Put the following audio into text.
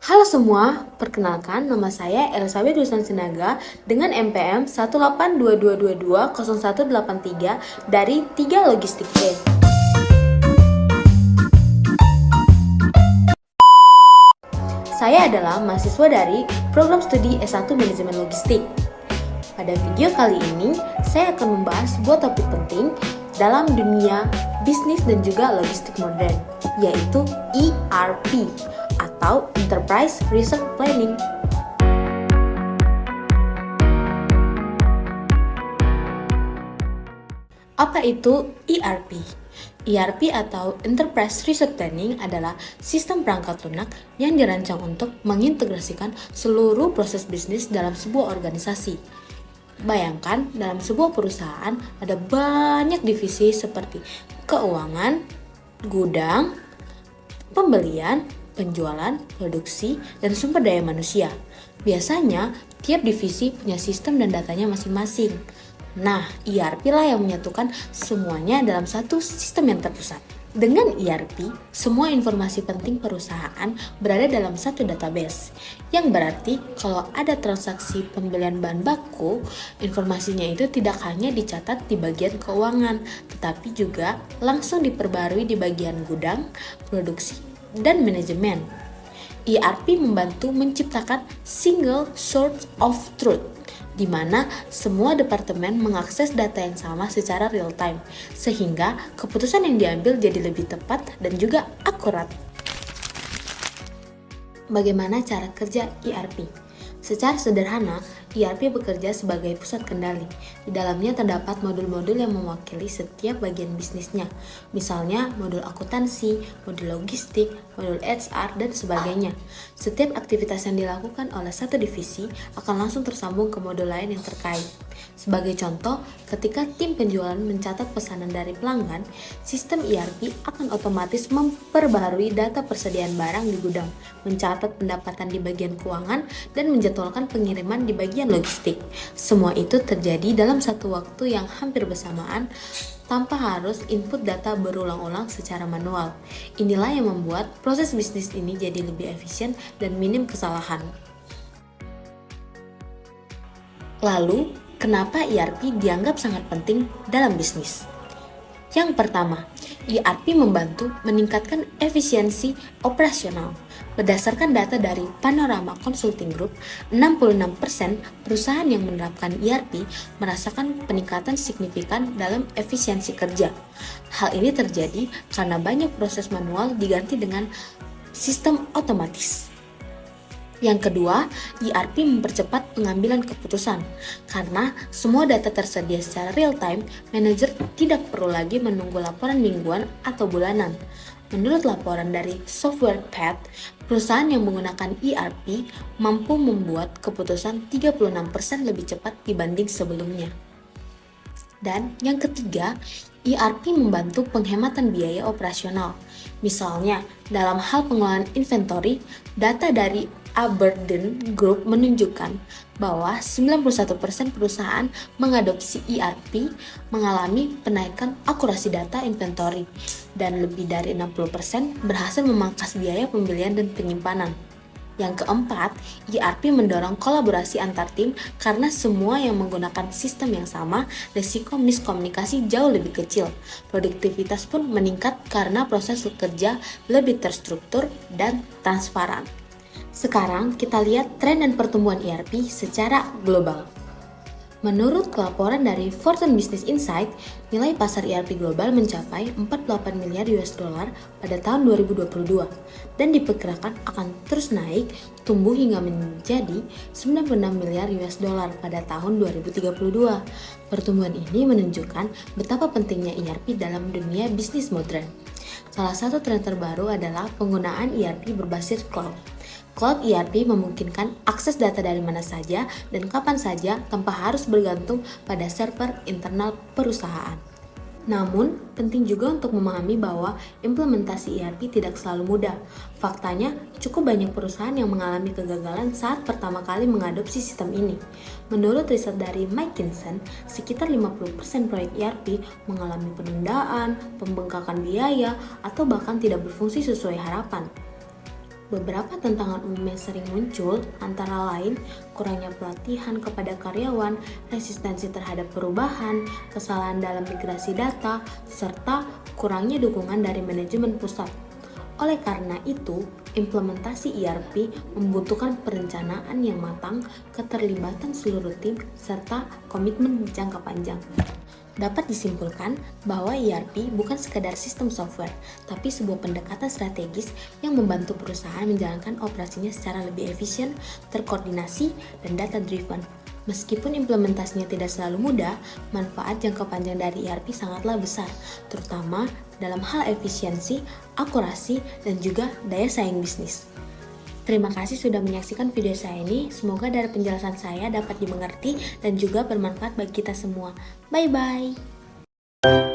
Halo semua, perkenalkan nama saya Elizabeth Dusan Sinaga dengan NPM 18222200183 dari 3 Logistik E. Saya adalah mahasiswa dari program studi S1 Manajemen Logistik. Pada video kali ini, saya akan membahas sebuah topik penting dalam dunia bisnis dan juga logistik modern, yaitu ERP atau Enterprise Resource Planning. Apa itu ERP? ERP atau Enterprise Resource Planning adalah sistem perangkat lunak yang dirancang untuk mengintegrasikan seluruh proses bisnis dalam sebuah organisasi. Bayangkan, dalam sebuah perusahaan ada banyak divisi seperti keuangan, gudang, pembelian, penjualan, produksi, dan sumber daya manusia. Biasanya, tiap divisi punya sistem dan datanya masing-masing. Nah, ERP lah yang menyatukan semuanya dalam satu sistem yang terpusat. Dengan ERP, semua informasi penting perusahaan berada dalam satu database, yang berarti kalau ada transaksi pembelian bahan baku, informasinya itu tidak hanya dicatat di bagian keuangan, tetapi juga langsung diperbarui di bagian gudang, produksi, dan manajemen. ERP membantu menciptakan single source of truth, di mana semua departemen mengakses data yang sama secara real time, sehingga keputusan yang diambil jadi lebih tepat dan juga akurat. Bagaimana cara kerja ERP? Secara sederhana, ERP bekerja sebagai pusat kendali. Di dalamnya terdapat modul-modul yang mewakili setiap bagian bisnisnya. Misalnya, modul akuntansi, modul logistik, modul HR, dan sebagainya. Setiap aktivitas yang dilakukan oleh satu divisi akan langsung tersambung ke modul lain yang terkait. Sebagai contoh, ketika tim penjualan mencatat pesanan dari pelanggan, sistem ERP akan otomatis memperbaharui data persediaan barang di gudang, mencatat pendapatan di bagian keuangan, dan menjadwalkan pengiriman di bagian logistik. Semua itu terjadi dalam satu waktu yang hampir bersamaan tanpa harus input data berulang-ulang secara manual. Inilah yang membuat proses bisnis ini jadi lebih efisien dan minim kesalahan. Lalu, kenapa ERP dianggap sangat penting dalam bisnis? Yang pertama, ERP membantu meningkatkan efisiensi operasional. Berdasarkan data dari Panorama Consulting Group, 66% perusahaan yang menerapkan ERP merasakan peningkatan signifikan dalam efisiensi kerja. Hal ini terjadi karena banyak proses manual diganti dengan sistem otomatis. Yang kedua, ERP mempercepat pengambilan keputusan. Karena semua data tersedia secara real-time, manajer tidak perlu lagi menunggu laporan mingguan atau bulanan. Menurut laporan dari Software Path, perusahaan yang menggunakan ERP mampu membuat keputusan 36% lebih cepat dibanding sebelumnya. Dan yang ketiga, ERP membantu penghematan biaya operasional. Misalnya, dalam hal pengelolaan inventory, data dari Aberdeen Group menunjukkan bahwa 91% perusahaan mengadopsi ERP mengalami penaikan akurasi data inventory dan lebih dari 60% berhasil memangkas biaya pembelian dan penyimpanan. Yang keempat, ERP mendorong kolaborasi antar tim karena semua yang menggunakan sistem yang sama, risiko miskomunikasi jauh lebih kecil. Produktivitas pun meningkat karena proses kerja lebih terstruktur dan transparan. Sekarang kita lihat tren dan pertumbuhan ERP secara global. Menurut laporan dari Fortune Business Insight, nilai pasar ERP global mencapai 48 miliar US dollar pada tahun 2022 dan diperkirakan akan terus naik tumbuh hingga menjadi 96 miliar US dollar pada tahun 2032. Pertumbuhan ini menunjukkan betapa pentingnya ERP dalam dunia bisnis modern. Salah satu tren terbaru adalah penggunaan ERP berbasis cloud. Cloud ERP memungkinkan akses data dari mana saja dan kapan saja tanpa harus bergantung pada server internal perusahaan. Namun, penting juga untuk memahami bahwa implementasi ERP tidak selalu mudah. Faktanya, cukup banyak perusahaan yang mengalami kegagalan saat pertama kali mengadopsi sistem ini. Menurut riset dari McKinsey, sekitar 50% proyek ERP mengalami penundaan, pembengkakan biaya, atau bahkan tidak berfungsi sesuai harapan. Beberapa tantangan umum yang sering muncul antara lain kurangnya pelatihan kepada karyawan, resistensi terhadap perubahan, kesalahan dalam migrasi data, serta kurangnya dukungan dari manajemen pusat. Oleh karena itu, implementasi ERP membutuhkan perencanaan yang matang, keterlibatan seluruh tim, serta komitmen jangka panjang. Dapat disimpulkan bahwa ERP bukan sekadar sistem software, tapi sebuah pendekatan strategis yang membantu perusahaan menjalankan operasinya secara lebih efisien, terkoordinasi, dan data-driven. Meskipun implementasinya tidak selalu mudah, manfaat jangka panjang dari ERP sangatlah besar, terutama dalam hal efisiensi, akurasi, dan juga daya saing bisnis. Terima kasih sudah menyaksikan video saya ini. Semoga dari penjelasan saya dapat dimengerti dan juga bermanfaat bagi kita semua. Bye-bye.